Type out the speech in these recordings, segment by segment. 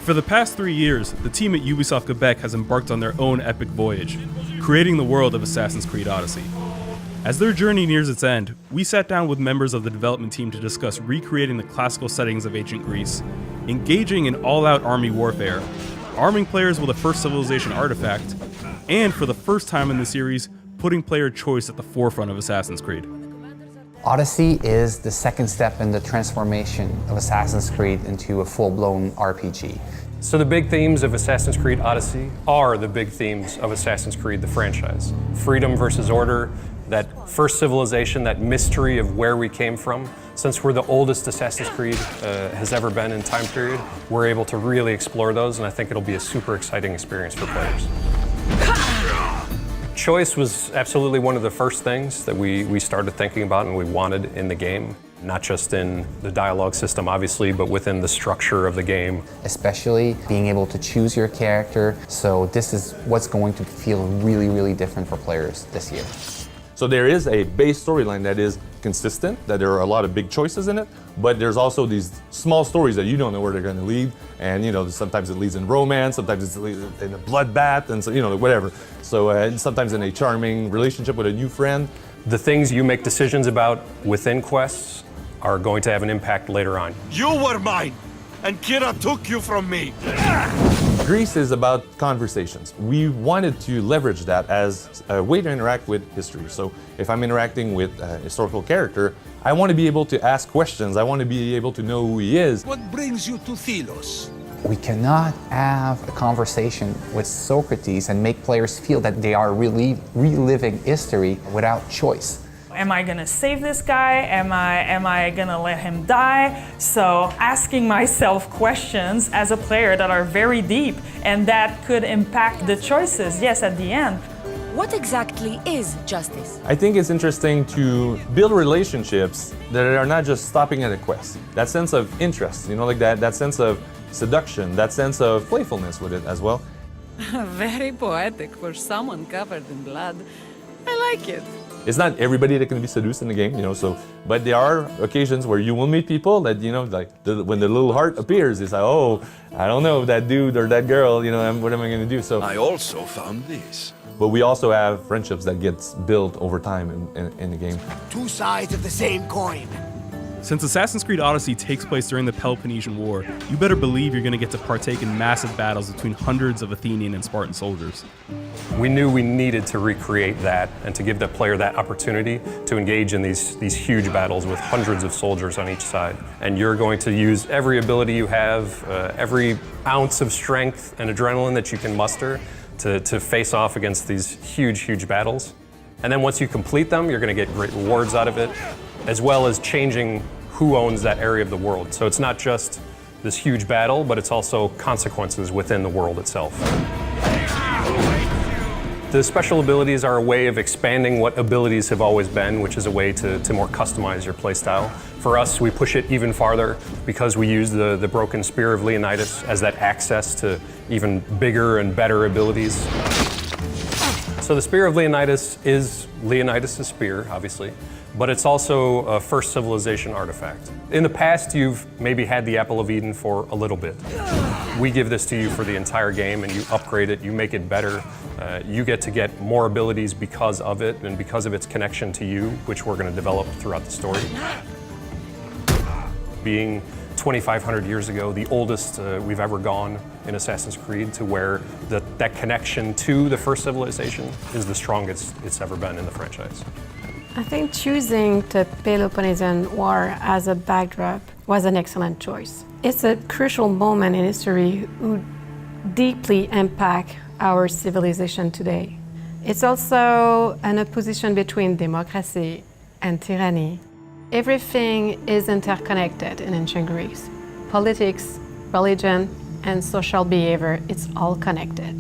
For the past 3 years, the team at Ubisoft Quebec has embarked on their own epic voyage, creating the world of Assassin's Creed Odyssey. As their journey nears its end, we sat down with members of the development team to discuss recreating the classical settings of ancient Greece, engaging in all-out army warfare, arming players with a first civilization artifact, and for the first time in the series, putting player choice at the forefront of Assassin's Creed. Odyssey is the second step in the transformation of Assassin's Creed into a full-blown RPG. So the big themes of Assassin's Creed Odyssey are the big themes of Assassin's Creed, the franchise. Freedom versus order, that first civilization, that mystery of where we came from. Since we're the oldest Assassin's Creed has ever been in time period, we're able to really explore those, and I think it'll be a super exciting experience for players. Choice was absolutely one of the first things that we started thinking about and we wanted in the game. Not just in the dialogue system, obviously, but within the structure of the game. Especially being able to choose your character. So this is what's going to feel really, really different for players this year. So there is a base storyline that is consistent, that there are a lot of big choices in it, but there's also these small stories that you don't know where they're going to lead. And sometimes it leads in romance, sometimes it leads in a bloodbath, and so, whatever. So sometimes in a charming relationship with a new friend. The things you make decisions about within quests are going to have an impact later on. You were mine, and Kira took you from me. Greece is about conversations. We wanted to leverage that as a way to interact with history. So if I'm interacting with a historical character, I want to be able to ask questions. I want to be able to know who he is. What brings you to Thelos? We cannot have a conversation with Socrates and make players feel that they are really reliving history without choice. Am I gonna save this guy? Am I gonna let him die? So asking myself questions as a player that are very deep and that could impact the choices, yes, at the end. What exactly is justice? I think it's interesting to build relationships that are not just stopping at a quest. That sense of interest, that sense of seduction, that sense of playfulness with it as well. Very poetic for someone covered in blood. I like it. It's not everybody that can be seduced in the game, but there are occasions where you will meet people that, when the little heart appears, it's like, oh, I don't know, that dude or that girl, what am I going to do? So I also found this. But we also have friendships that gets built over time in the game. Two sides of the same coin. Since Assassin's Creed Odyssey takes place during the Peloponnesian War, you better believe you're going to get to partake in massive battles between hundreds of Athenian and Spartan soldiers. We knew we needed to recreate that and to give the player that opportunity to engage in these huge battles with hundreds of soldiers on each side. And you're going to use every ability you have, every ounce of strength and adrenaline that you can muster to face off against these huge battles. And then once you complete them, you're going to get great rewards out of it, as well as changing who owns that area of the world. So it's not just this huge battle, but it's also consequences within the world itself. The special abilities are a way of expanding what abilities have always been, which is a way to more customize your playstyle. For us, we push it even farther because we use the broken spear of Leonidas as that access to even bigger and better abilities. So the Spear of Leonidas is Leonidas' spear, obviously, but it's also a first civilization artifact. In the past, you've maybe had the Apple of Eden for a little bit. We give this to you for the entire game, and you upgrade it, you make it better. You get to get more abilities because of it and because of its connection to you, which we're going to develop throughout the story. Being 2,500 years ago, the oldest we've ever gone in Assassin's Creed, to where that connection to the first civilization is the strongest it's ever been in the franchise. I think choosing the Peloponnesian War as a backdrop was an excellent choice. It's a crucial moment in history who deeply impact our civilization today. It's also an opposition between democracy and tyranny. Everything is interconnected in ancient Greece. Politics, religion, and social behavior, it's all connected.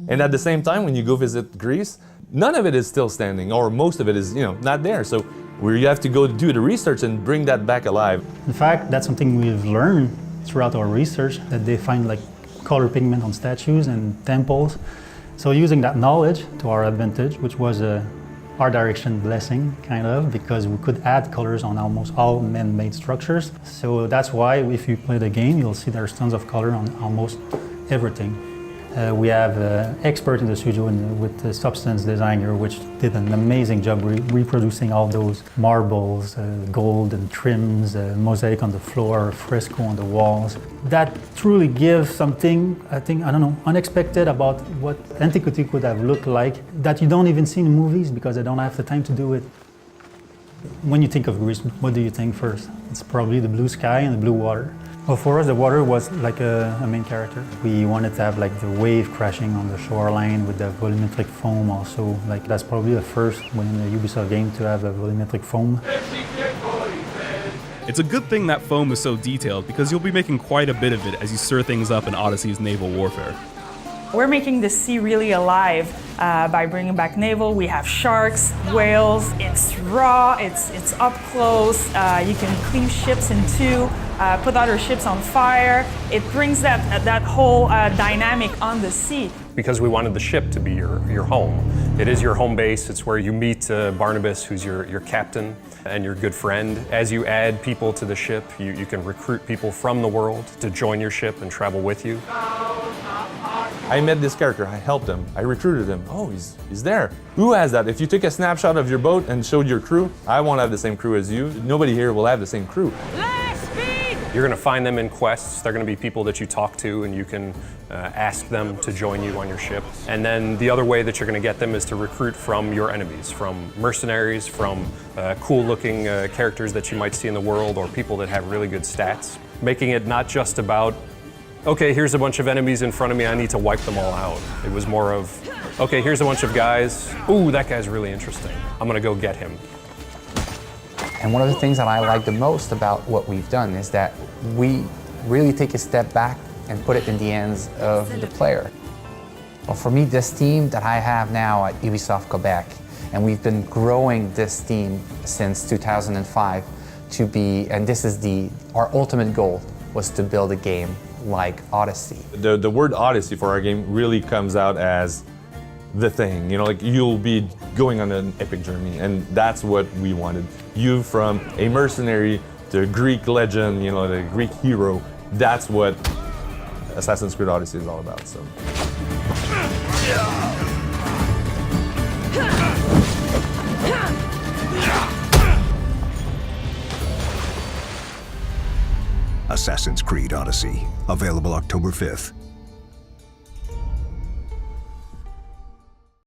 And at the same time, when you go visit Greece, none of it is still standing, or most of it is, not there. So where you have to go do the research and bring that back alive. In fact, that's something we've learned throughout our research, that they find color pigment on statues and temples. So using that knowledge to our advantage, which was art direction blessing, kind of, because we could add colors on almost all man-made structures. So that's why if you play the game, you'll see there's tons of color on almost everything. We have an expert in the studio with the substance designer, which did an amazing job reproducing all those marbles, gold and trims, mosaic on the floor, fresco on the walls. That truly gives something, I don't know, unexpected about what antiquity could have looked like that you don't even see in movies because they don't have the time to do it. When you think of Greece, what do you think first? It's probably the blue sky and the blue water. Well, for us, the water was like a main character. We wanted to have like the wave crashing on the shoreline with the volumetric foam also. Like that's probably the first within the Ubisoft game to have a volumetric foam. It's a good thing that foam is so detailed because you'll be making quite a bit of it as you stir things up in Odyssey's naval warfare. We're making the sea really alive by bringing back naval. We have sharks, whales, it's raw, it's up close, you can cleave ships in two, put other ships on fire. It brings that whole dynamic on the sea. Because we wanted the ship to be your home. It is your home base, it's where you meet Barnabas, who's your captain and your good friend. As you add people to the ship, you can recruit people from the world to join your ship and travel with you. I met this character, I helped him, I recruited him. Oh, he's there. Who has that? If you took a snapshot of your boat and showed your crew, I won't have the same crew as you. Nobody here will have the same crew. You're going to find them in quests. They're going to be people that you talk to and you can ask them to join you on your ship. And then the other way that you're going to get them is to recruit from your enemies, from mercenaries, from cool-looking characters that you might see in the world or people that have really good stats. Making it not just about, okay, here's a bunch of enemies in front of me, I need to wipe them all out. It was more of, okay, here's a bunch of guys. Ooh, that guy's really interesting. I'm going to go get him. And one of the things that I like the most about what we've done is that we really take a step back and put it in the hands of the player. Well, for me, this team that I have now at Ubisoft Québec, and we've been growing this team since 2005 to be, and this is our ultimate goal, was to build a game like Odyssey. The word Odyssey for our game really comes out as the thing, you know, like you'll be going on an epic journey, and that's what we wanted. You from a mercenary to a Greek legend, you know, the Greek hero, that's what Assassin's Creed Odyssey is all about, so. Assassin's Creed Odyssey, available October 5th.